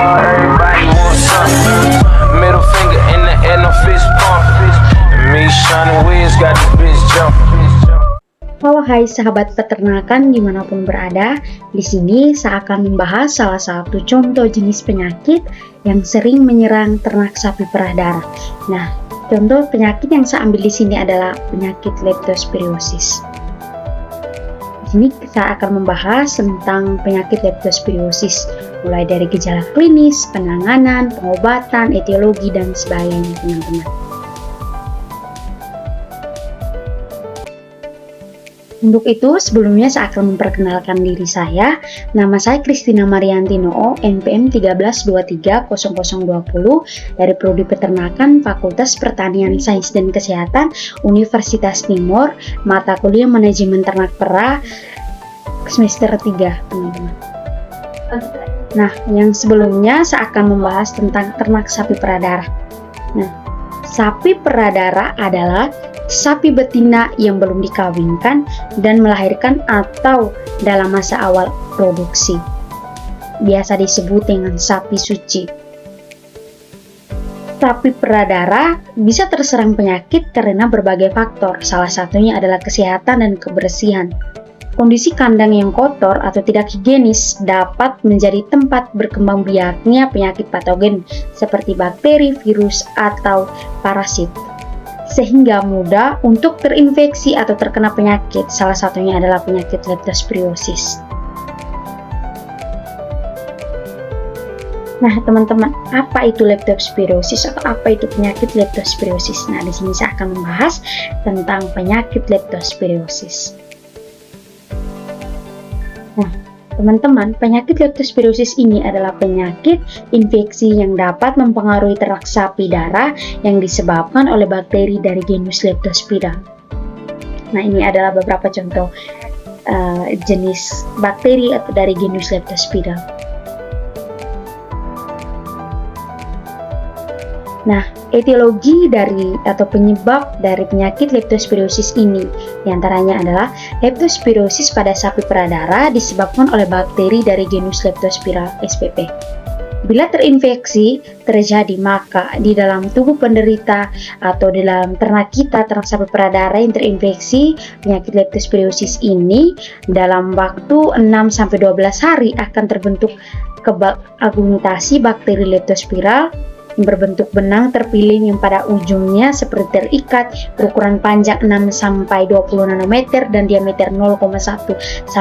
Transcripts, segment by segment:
Everybody wants something. Middle finger in the air, no fist pump. And me, Shawnee Wiz, got this bitch jumping. Halo hai sahabat peternakan dimanapun berada, di sini saya akan membahas salah satu contoh jenis penyakit yang sering menyerang ternak sapi perah darah. Nah, contoh penyakit yang saya ambil di sini adalah penyakit leptospirosis. Di sini saya akan membahas tentang penyakit leptospirosis, mulai dari gejala klinis, penanganan, pengobatan, etiologi, dan sebagainya, teman-teman. Untuk itu, sebelumnya saya akan memperkenalkan diri saya. Nama saya Christina Marianti Noo, NPM 1323020 dari Prodi Peternakan Fakultas Pertanian Sains dan Kesehatan Universitas Timur, mata kuliah Manajemen Ternak Perah semester 3, teman-teman. Nah, yang sebelumnya saya akan membahas tentang ternak sapi perah darah. Nah, sapi perah darah adalah sapi betina yang belum dikawinkan dan melahirkan atau dalam masa awal produksi. Biasa disebut dengan sapi suci. Sapi perah darah bisa terserang penyakit karena berbagai faktor. Salah satunya adalah kesehatan dan kebersihan. Kondisi kandang yang kotor atau tidak higienis dapat menjadi tempat berkembang biaknya penyakit patogen seperti bakteri, virus, atau parasit, sehingga mudah untuk terinfeksi atau terkena penyakit. Salah satunya adalah penyakit leptospirosis. Nah, teman-teman, apa itu leptospirosis atau apa itu penyakit leptospirosis? Nah, di sini saya akan membahas tentang penyakit leptospirosis. Nah, teman-teman, penyakit leptospirosis ini adalah penyakit infeksi yang dapat mempengaruhi ternak sapi darah yang disebabkan oleh bakteri dari genus Leptospira. Nah, ini adalah beberapa contoh jenis bakteri atau dari genus Leptospira. Nah, etiologi dari atau penyebab dari penyakit leptospirosis ini diantaranya adalah leptospirosis pada sapi perah darah disebabkan oleh bakteri dari genus Leptospira spp. Bila terinfeksi terjadi, maka di dalam tubuh penderita atau di dalam ternak kita, ternak sapi perah darah yang terinfeksi penyakit leptospirosis ini, dalam waktu 6-12 hari akan terbentuk aglutinasi bakteri Leptospira yang berbentuk benang terpilih yang pada ujungnya seperti terikat, berukuran panjang 6-20 nanometer dan diameter 0,1-0,2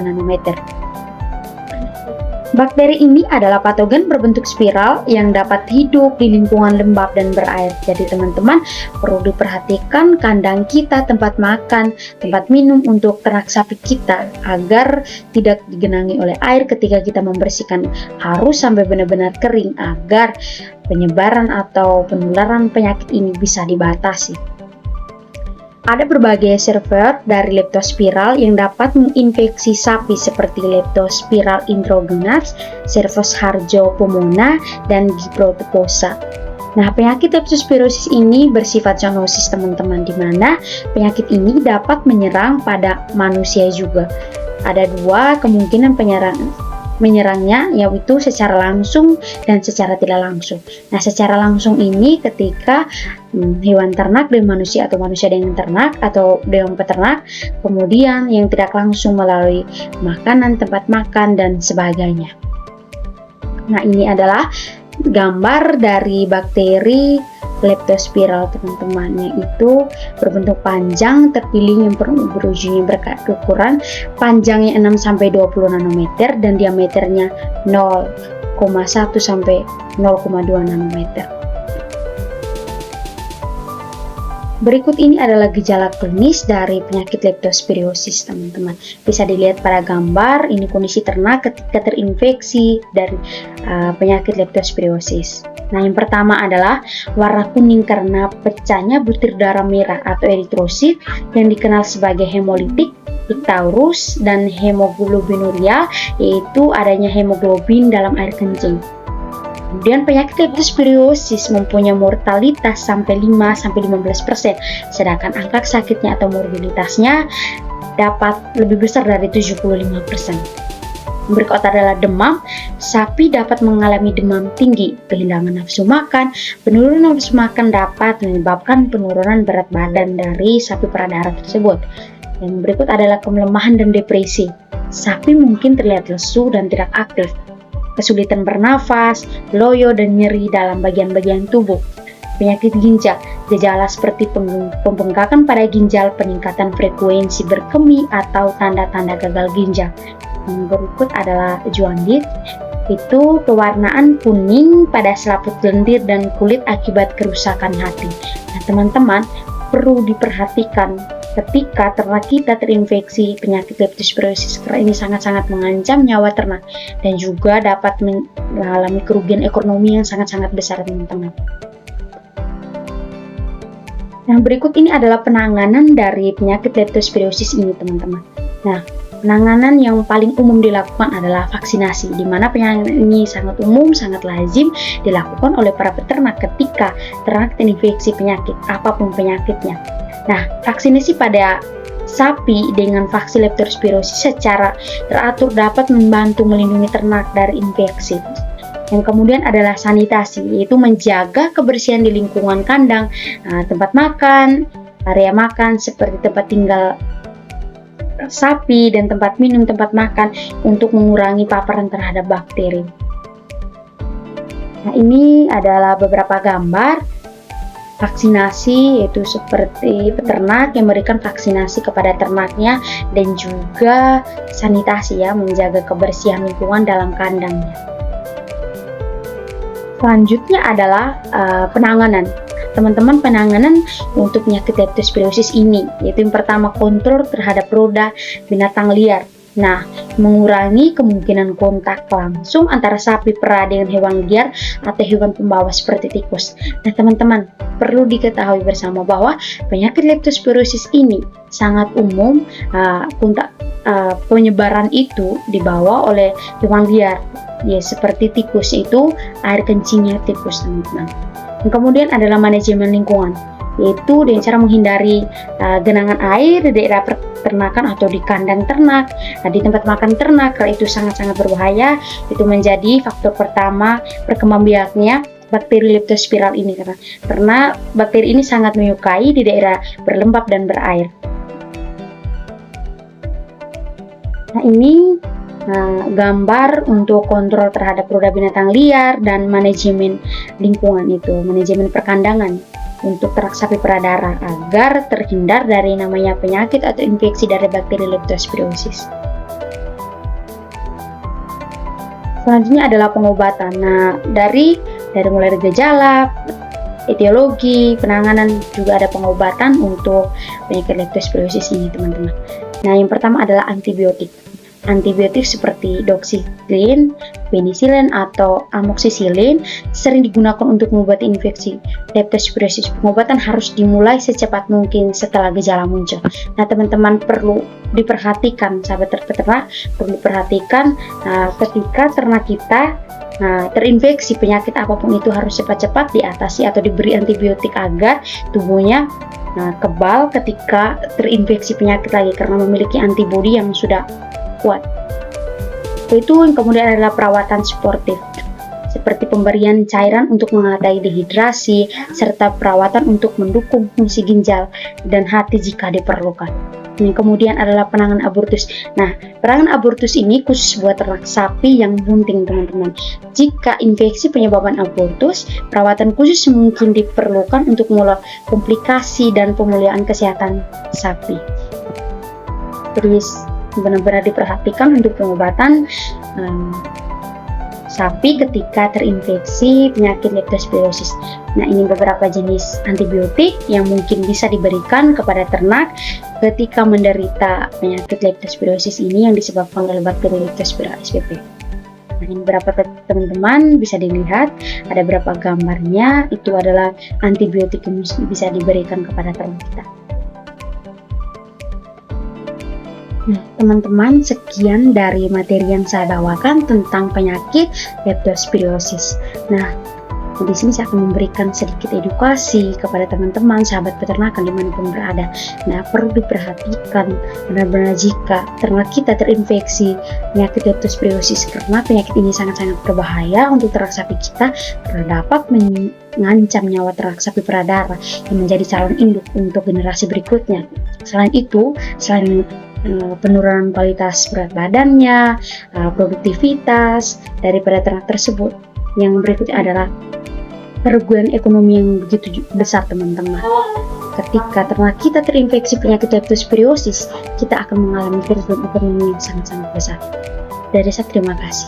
nanometer. Bakteri ini adalah patogen berbentuk spiral yang dapat hidup di lingkungan lembab dan berair. Jadi teman-teman, perlu diperhatikan kandang kita, tempat makan, tempat minum untuk ternak sapi kita agar tidak digenangi oleh air ketika kita membersihkan. Harus sampai benar-benar kering agar penyebaran atau penularan penyakit ini bisa dibatasi. Ada berbagai server dari leptospiral yang dapat menginfeksi sapi seperti Leptospiral introgenas, Servus harjo-pomona, dan Gyprotoposa. Nah, penyakit leptospirosis ini bersifat zoonosis, teman-teman, di mana penyakit ini dapat menyerang pada manusia juga. Ada dua kemungkinan menyerangnya, yaitu secara langsung dan secara tidak langsung. Nah, secara langsung ini ketika hewan ternak dengan manusia atau manusia dengan ternak atau dengan peternak, kemudian yang tidak langsung melalui makanan, tempat makan, dan sebagainya. Nah, ini adalah gambar dari bakteri Leptospiral, teman-teman, yaitu berbentuk panjang terpilih yang berujungnya berukuran panjangnya 6-20 nanometer dan diameternya 0,1-0,2 nanometer. Berikut ini adalah gejala klinis dari penyakit leptospirosis, teman-teman. Bisa dilihat pada gambar, ini kondisi ternak ketika terinfeksi dari penyakit leptospirosis. Nah, yang pertama adalah warna kuning karena pecahnya butir darah merah atau eritrosit yang dikenal sebagai hemolitik, iktaurus, dan hemoglobinuria, yaitu adanya hemoglobin dalam air kencing. Kemudian penyakit leptospirosis mempunyai mortalitas sampai 5-15%, sedangkan angka sakitnya atau morbiditasnya dapat lebih besar dari 75%. Berikut adalah demam. Sapi dapat mengalami demam tinggi, kehilangan nafsu makan. Penurunan nafsu makan dapat menyebabkan penurunan berat badan dari sapi peradara tersebut. Yang berikut adalah kelemahan dan depresi. Sapi mungkin terlihat lesu dan tidak aktif, kesulitan bernafas, loyo dan nyeri dalam bagian-bagian tubuh. Penyakit ginjal, gejala seperti pembengkakan pada ginjal, peningkatan frekuensi berkemih atau tanda-tanda gagal ginjal. Yang berikut adalah jaundice, itu pewarnaan kuning pada selaput lendir dan kulit akibat kerusakan hati. Nah teman-teman, perlu diperhatikan ketika ternak kita terinfeksi penyakit leptospirosis, karena ini sangat-sangat mengancam nyawa ternak dan juga dapat mengalami kerugian ekonomi yang sangat-sangat besar teman-teman. Yang berikut ini adalah penanganan dari penyakit leptospirosis ini teman-teman. Nah, penanganan yang paling umum dilakukan adalah vaksinasi, di mana penyakit ini sangat umum, sangat lazim dilakukan oleh para peternak ketika ternak terinfeksi penyakit, apapun penyakitnya. Nah, vaksinasi pada sapi dengan vaksin leptospirosis secara teratur dapat membantu melindungi ternak dari infeksi. Yang kemudian adalah sanitasi, yaitu menjaga kebersihan di lingkungan kandang, tempat makan, area makan seperti tempat tinggal sapi dan tempat minum, tempat makan untuk mengurangi paparan terhadap bakteri. Nah, ini adalah beberapa gambar vaksinasi, yaitu seperti peternak yang memberikan vaksinasi kepada ternaknya dan juga sanitasi ya, menjaga kebersihan lingkungan dalam kandangnya. Selanjutnya adalah penanganan. Teman-teman, penanganan untuk penyakit leptospirosis ini, yaitu yang pertama kontrol terhadap roda binatang liar. Nah, mengurangi kemungkinan kontak langsung antara sapi perah dengan hewan liar atau hewan pembawa seperti tikus. Nah, teman-teman, perlu diketahui bersama bahwa penyakit leptospirosis ini sangat umum, penyebaran itu dibawa oleh hewan liar. Ya, seperti tikus itu air kencingnya tikus, teman-teman. Yang kemudian adalah manajemen lingkungan, yaitu dengan cara menghindari genangan air di daerah peternakan atau di kandang ternak, di tempat makan ternak, karena itu sangat-sangat berbahaya. Itu menjadi faktor pertama perkembangbiaknya bakteri leptospiral ini, karena bakteri ini sangat menyukai di daerah berlembab dan berair. Nah, ini gambar untuk kontrol terhadap roda binatang liar dan manajemen lingkungan, itu manajemen perkandangan untuk ternak sapi peradara agar terhindar dari namanya penyakit atau infeksi dari bakteri leptospirosis. Selanjutnya adalah pengobatan. Nah, dari mulai gejala, etiologi, penanganan, juga ada pengobatan untuk penyakit leptospirosis ini, teman-teman. Nah, yang pertama adalah antibiotik. Antibiotik seperti doxycycline, penicillin atau amoxicillin sering digunakan untuk mengobati infeksi leptospirosis. Pengobatan harus dimulai secepat mungkin setelah gejala muncul. Nah, teman-teman, perlu diperhatikan, sahabat peternak, perlu diperhatikan ketika ternak kita terinfeksi penyakit apapun itu harus cepat-cepat diatasi atau diberi antibiotik agar tubuhnya kebal ketika terinfeksi penyakit lagi karena memiliki antibodi yang sudah kuat. Itu yang kemudian adalah perawatan sportif seperti pemberian cairan untuk mengatasi dehidrasi serta perawatan untuk mendukung fungsi ginjal dan hati jika diperlukan. Yang kemudian adalah penanganan abortus. Nah, penanganan abortus ini khusus buat ternak sapi yang bunting, teman-teman. Jika infeksi penyebaban abortus, perawatan khusus mungkin diperlukan untuk mengelola komplikasi dan pemulihan kesehatan sapi. Terus benar-benar diperhatikan untuk pengobatan sapi ketika terinfeksi penyakit leptospirosis. Nah, ini beberapa jenis antibiotik yang mungkin bisa diberikan kepada ternak ketika menderita penyakit leptospirosis ini yang disebabkan oleh bakteri Leptospira spp. Nah, ini beberapa, teman-teman, bisa dilihat ada beberapa gambarnya. Itu adalah antibiotik yang bisa diberikan kepada ternak kita. Nah, teman-teman, sekian dari materi yang saya bawakan tentang penyakit leptospirosis. Nah, Nah, di sini saya akan memberikan sedikit edukasi kepada teman-teman sahabat peternakan dimanapun berada. Nah, perlu diperhatikan benar-benar jika ternak kita terinfeksi penyakit leptospirosis, karena penyakit ini sangat-sangat berbahaya untuk ternak sapi kita karena dapat mengancam nyawa ternak sapi peradara yang menjadi calon induk untuk generasi berikutnya. Selain itu, selain penurunan kualitas berat badannya, produktivitas daripada ternak tersebut, yang berikutnya adalah kerugian ekonomi yang begitu besar, teman-teman. Ketika ternak kita terinfeksi penyakit leptospirosis, kita akan mengalami kerugian ekonomi yang sangat-sangat besar. Dari saya, terima kasih.